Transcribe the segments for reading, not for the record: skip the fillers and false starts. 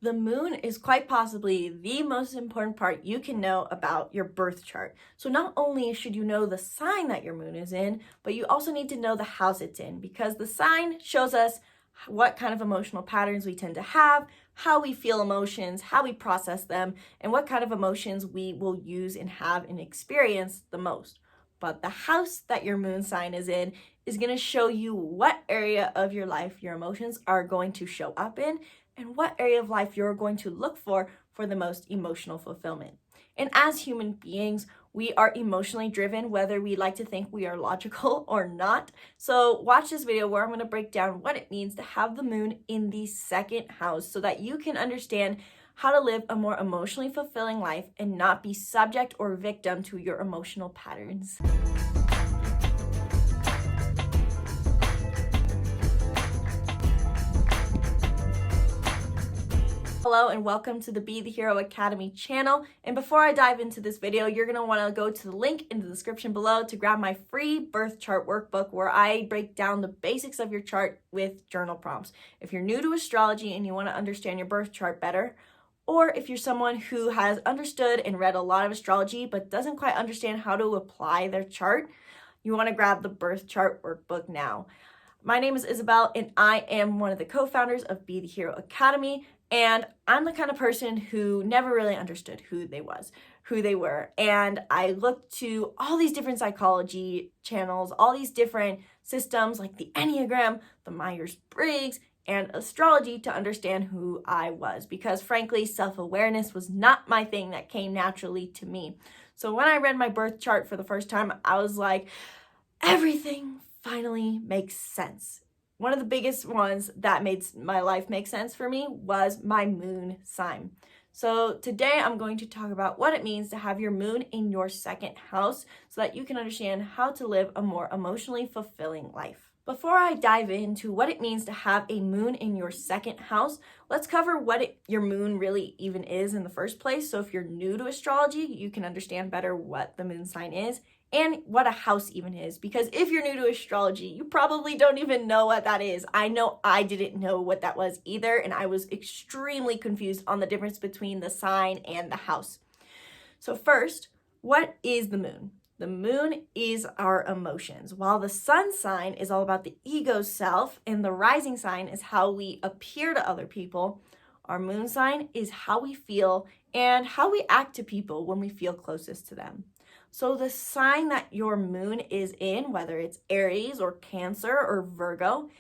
The moon is quite possibly the most important part you can know about your birth chart. So not only should you know the sign that your moon is in, but you also need to know the house it's in, because the sign shows us what kind of emotional patterns we tend to have, how we feel emotions, how we process them, and what kind of emotions we will use and have and experience the most. But the house that your moon sign is in is going to show you what area of your life your emotions are going to show up in, and what area of life you're going to look for the most emotional fulfillment. And as human beings, we are emotionally driven, whether we like to think we are logical or not. So watch this video where I'm going to break down what it means to have the moon in the second house so that you can understand how to live a more emotionally fulfilling life and not be subject or victim to your emotional patterns. Hello and welcome to the Be the Hero Academy channel. And before I dive into this video, you're going to want to go to the link in the description below to grab my free birth chart workbook where I break down the basics of your chart with journal prompts. If you're new to astrology and you want to understand your birth chart better, or if you're someone who has understood and read a lot of astrology but doesn't quite understand how to apply their chart, you want to grab the birth chart workbook now. My name is Isabelle and I am one of the co-founders of Be the Hero Academy. And I'm the kind of person who never really understood who they were. And I looked to all these different psychology channels, all these different systems like the Enneagram, the Myers-Briggs, and astrology to understand who I was. Because frankly, self-awareness was not my thing that came naturally to me. So when I read my birth chart for the first time, I was like, everything finally makes sense. One of the biggest ones that made my life make sense for me was my moon sign. So today I'm going to talk about what it means to have your moon in your second house so that you can understand how to live a more emotionally fulfilling life. Before I dive into what it means to have a moon in your second house, let's cover what your moon really even is in the first place. So if you're new to astrology, you can understand better what the moon sign is and what a house even is. Because if you're new to astrology, you probably don't even know what that is. I know I didn't know what that was either, and I was extremely confused on the difference between the sign and the house. So first, what is the moon? The moon is our emotions, while the sun sign is all about the ego self, and the rising sign is how we appear to other people. Our moon sign is how we feel and how we act to people when we feel closest to them. So the sign that your moon is in, whether it's Aries or Cancer or Virgo,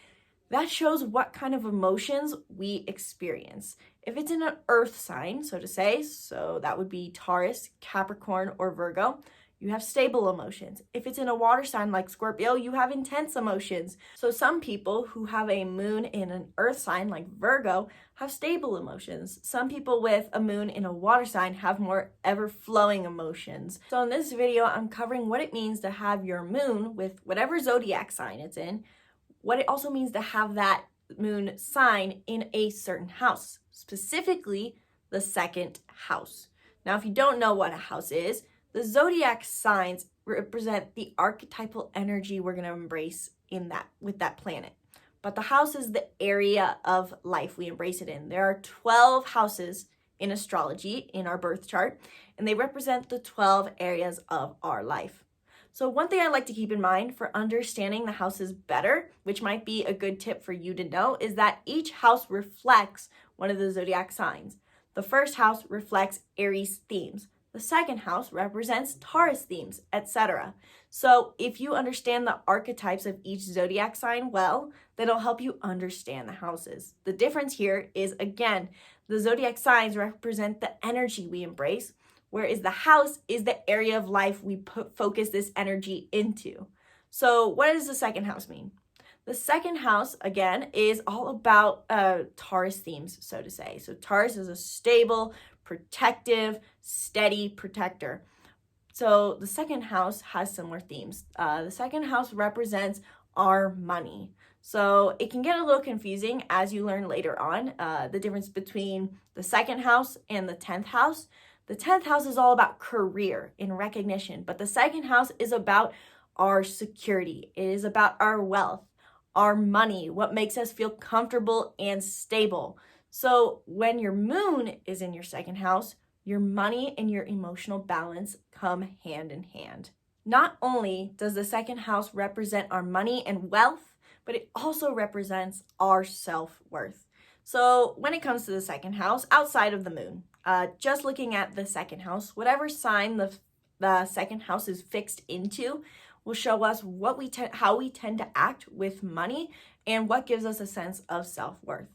that shows what kind of emotions we experience. If it's in an earth sign, so to say, so that would be Taurus, Capricorn, or Virgo, you have stable emotions. If it's in a water sign like Scorpio, you have intense emotions. So some people who have a moon in an earth sign like Virgo have stable emotions. Some people with a moon in a water sign have more ever-flowing emotions. So in this video, I'm covering what it means to have your moon with whatever zodiac sign it's in, what it also means to have that moon sign in a certain house, specifically the second house. Now, if you don't know what a house is, the zodiac signs represent the archetypal energy we're going to embrace with that planet. But the house is the area of life we embrace it in. There are 12 houses in astrology in our birth chart, and they represent the 12 areas of our life. So one thing I like to keep in mind for understanding the houses better, which might be a good tip for you to know, is that each house reflects one of the zodiac signs. The first house reflects Aries themes. The second house represents Taurus themes, etc. So if you understand the archetypes of each zodiac sign well, then it'll help you understand the houses. The difference here is, again, the zodiac signs represent the energy we embrace, whereas the house is the area of life we focus this energy into. So what does the second house mean? The second house, again, is all about Taurus themes, so to say. So Taurus is a stable, protective, steady protector. So the second house has similar themes. The second house represents our money. So it can get a little confusing as you learn later on, the difference between the second house and the 10th house. The 10th house is all about career and recognition, but the second house is about our security. It is about our wealth, our money, what makes us feel comfortable and stable. So when your moon is in your second house, your money and your emotional balance come hand in hand. Not only does the second house represent our money and wealth, but it also represents our self-worth. So when it comes to the second house, outside of the moon, just looking at the second house, whatever sign the second house is fixed into will show us how we tend to act with money and what gives us a sense of self-worth.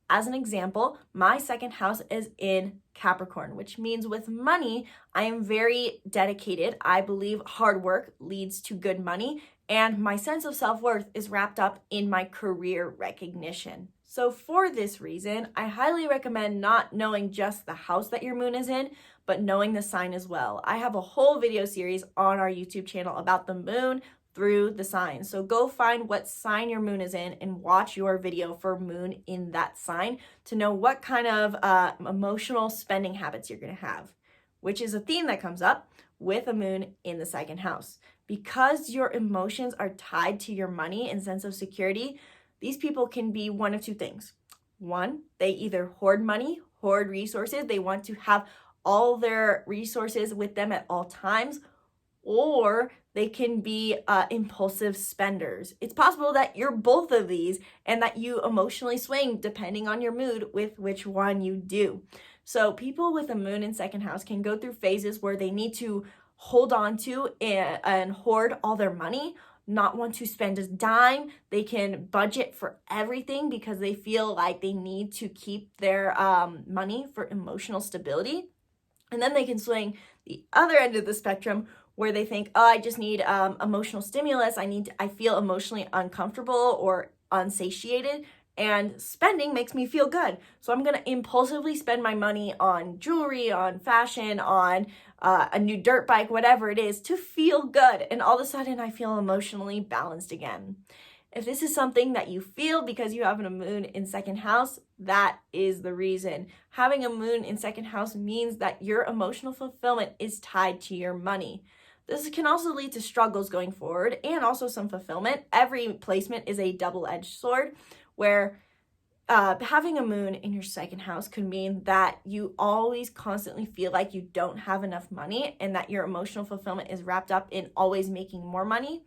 As an example, my second house is in Capricorn, which means with money, I am very dedicated. I believe hard work leads to good money, and my sense of self-worth is wrapped up in my career recognition. So for this reason, I highly recommend not knowing just the house that your moon is in, but knowing the sign as well. I have a whole video series on our YouTube channel about the moon through the signs. So go find what sign your moon is in and watch your video for moon in that sign to know what kind of emotional spending habits you're going to have, which is a theme that comes up with a moon in the second house. Because your emotions are tied to your money and sense of security, these people can be one of two things. One, they either hoard money, hoard resources. They want to have all their resources with them at all times, or they can be impulsive spenders. It's possible that you're both of these and that you emotionally swing depending on your mood with which one you do. So people with a moon in second house can go through phases where they need to hold on to and hoard all their money, not want to spend a dime. They can budget for everything because they feel like they need to keep their money for emotional stability. And then they can swing the other end of the spectrum where they think, oh, I just need emotional stimulus. I feel emotionally uncomfortable or unsatiated, and spending makes me feel good. So I'm going to impulsively spend my money on jewelry, on fashion, on a new dirt bike, whatever it is, to feel good. And all of a sudden I feel emotionally balanced again. If this is something that you feel because you have a moon in second house, that is the reason. Having a moon in second house means that your emotional fulfillment is tied to your money. This can also lead to struggles going forward and also some fulfillment. Every placement is a double-edged sword where having a moon in your second house could mean that you always constantly feel like you don't have enough money and that your emotional fulfillment is wrapped up in always making more money.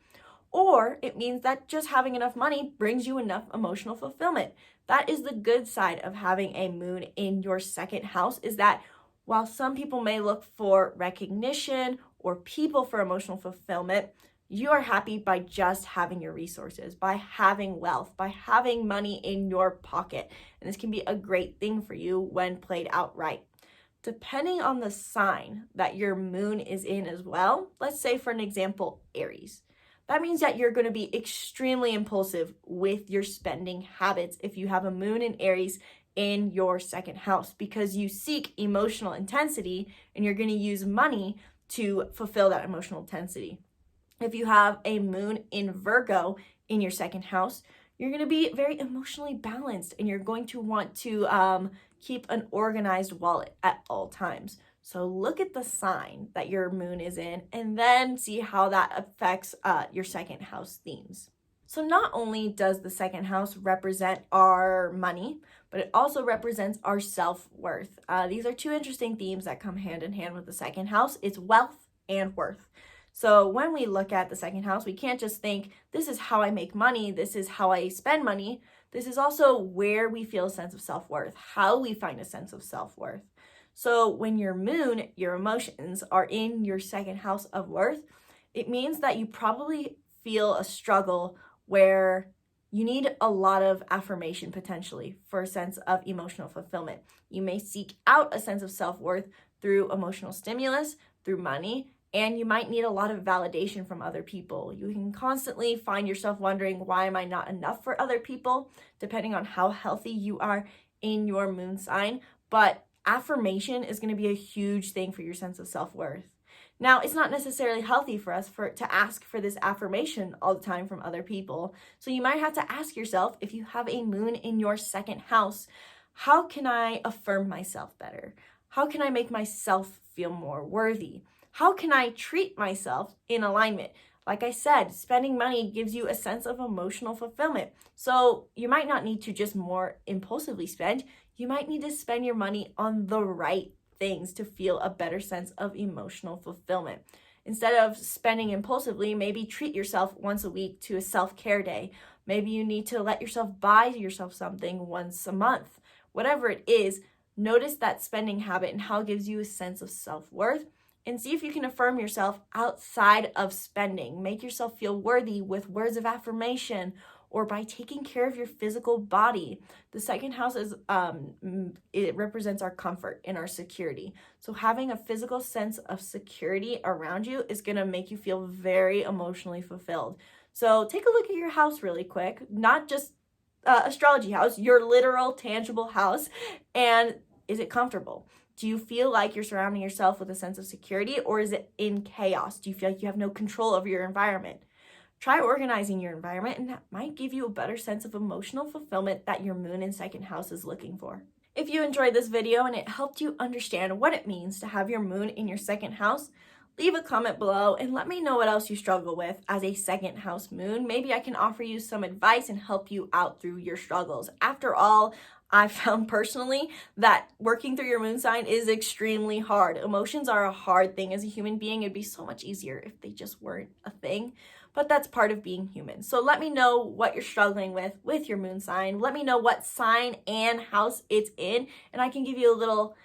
Or it means that just having enough money brings you enough emotional fulfillment. That is the good side of having a moon in your second house, is that while some people may look for recognition or people for emotional fulfillment, you are happy by just having your resources, by having wealth, by having money in your pocket. And this can be a great thing for you when played out right. Depending on the sign that your moon is in as well, let's say for an example, Aries. That means that you're going to be extremely impulsive with your spending habits if you have a moon in Aries in your second house, because you seek emotional intensity and you're going to use money to fulfill that emotional intensity. If you have a moon in Virgo in your second house, you're going to be very emotionally balanced and you're going to want to keep an organized wallet at all times. So look at the sign that your moon is in and then see how that affects your second house themes. So not only does the second house represent our money, but it also represents our self-worth. These are two interesting themes that come hand in hand with the second house. It's wealth and worth. So when we look at the second house, we can't just think, this is how I make money, this is how I spend money. This is also where we feel a sense of self-worth, how we find a sense of self-worth. So when your moon, your emotions are in your second house of worth, it means that you probably feel a struggle where you need a lot of affirmation potentially for a sense of emotional fulfillment. You may seek out a sense of self-worth through emotional stimulus, through money, and you might need a lot of validation from other people. You can constantly find yourself wondering, why am I not enough for other people, depending on how healthy you are in your moon sign. But affirmation is going to be a huge thing for your sense of self-worth. Now, it's not necessarily healthy for us to ask for this affirmation all the time from other people. So you might have to ask yourself, if you have a moon in your second house, how can I affirm myself better? How can I make myself feel more worthy? How can I treat myself in alignment? Like I said, spending money gives you a sense of emotional fulfillment. So you might not need to just more impulsively spend. you might need to spend your money on the right things to feel a better sense of emotional fulfillment. Instead of spending impulsively, maybe treat yourself once a week to a self-care day. Maybe you need to let yourself buy yourself something once a month. Whatever it is, notice that spending habit and how it gives you a sense of self-worth, and see if you can affirm yourself outside of spending. Make yourself feel worthy with words of affirmation or by taking care of your physical body. The second house is it represents our comfort and our security. So having a physical sense of security around you is going to make you feel very emotionally fulfilled. So take a look at your house really quick, not just astrology house, your literal tangible house, and is it comfortable? Do you feel like you're surrounding yourself with a sense of security, or is it in chaos? Do you feel like you have no control over your environment? Try organizing your environment, and that might give you a better sense of emotional fulfillment that your moon in second house is looking for. If you enjoyed this video and it helped you understand what it means to have your moon in your second house, leave a comment below and let me know what else you struggle with as a second house moon. Maybe I can offer you some advice and help you out through your struggles. After all, I found personally that working through your moon sign is extremely hard. Emotions are a hard thing as a human being. It'd be so much easier if they just weren't a thing, but that's part of being human. So let me know what you're struggling with your moon sign. Let me know what sign and house it's in, and I can give you a little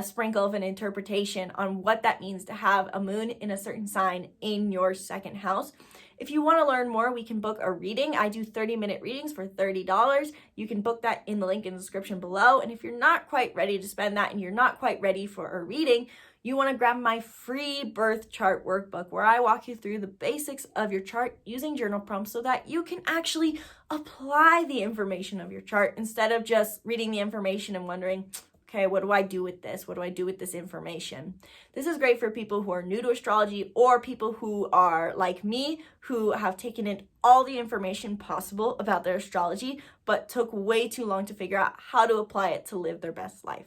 sprinkle of an interpretation on what that means to have a moon in a certain sign in your second house. If you want to learn more, we can book a reading. I do 30-minute readings for $30. You can book that in the link in the description below. And if you're not quite ready to spend that and you're not quite ready for a reading, you want to grab my free birth chart workbook where I walk you through the basics of your chart using journal prompts so that you can actually apply the information of your chart instead of just reading the information and wondering, okay, what do I do with this? What do I do with this information? This is great for people who are new to astrology or people who are like me, who have taken in all the information possible about their astrology, but took way too long to figure out how to apply it to live their best life.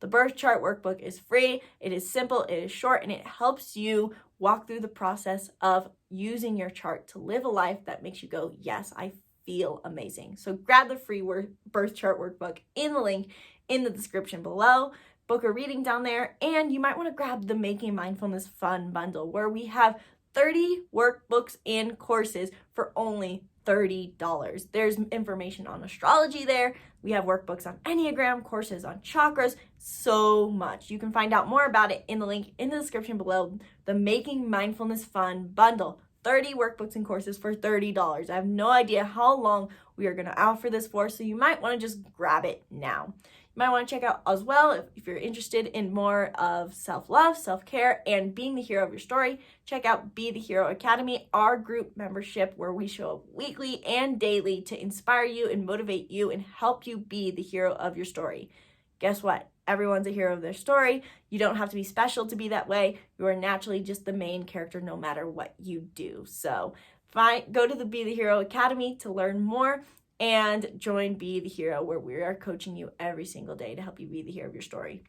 The birth chart workbook is free, it is simple, it is short, and it helps you walk through the process of using your chart to live a life that makes you go, yes, I feel amazing. So grab the free birth chart workbook in the link in the description below, book a reading down there, and you might want to grab the Making Mindfulness Fun bundle where we have 30 workbooks and courses for only $30. There's information on astrology there. We have workbooks on Enneagram, courses on chakras, so much. You can find out more about it in the link in the description below, the Making Mindfulness Fun bundle. 30 workbooks and courses for $30. I have no idea how long we are going to offer this for, so you might want to just grab it now. You might want to check out as well, if you're interested in more of self-love, self-care, and being the hero of your story, check out Be the Hero Academy, our group membership where we show up weekly and daily to inspire you and motivate you and help you be the hero of your story. Guess what? Everyone's a hero of their story. You don't have to be special to be that way. You are naturally just the main character no matter what you do. So go to the Be the Hero Academy to learn more and join Be the Hero, where we are coaching you every single day to help you be the hero of your story.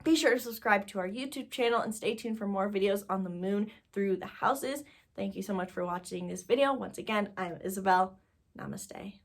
Be sure to subscribe to our YouTube channel and stay tuned for more videos on the moon through the houses. Thank you so much for watching this video. Once again, I'm Isabelle. Namaste.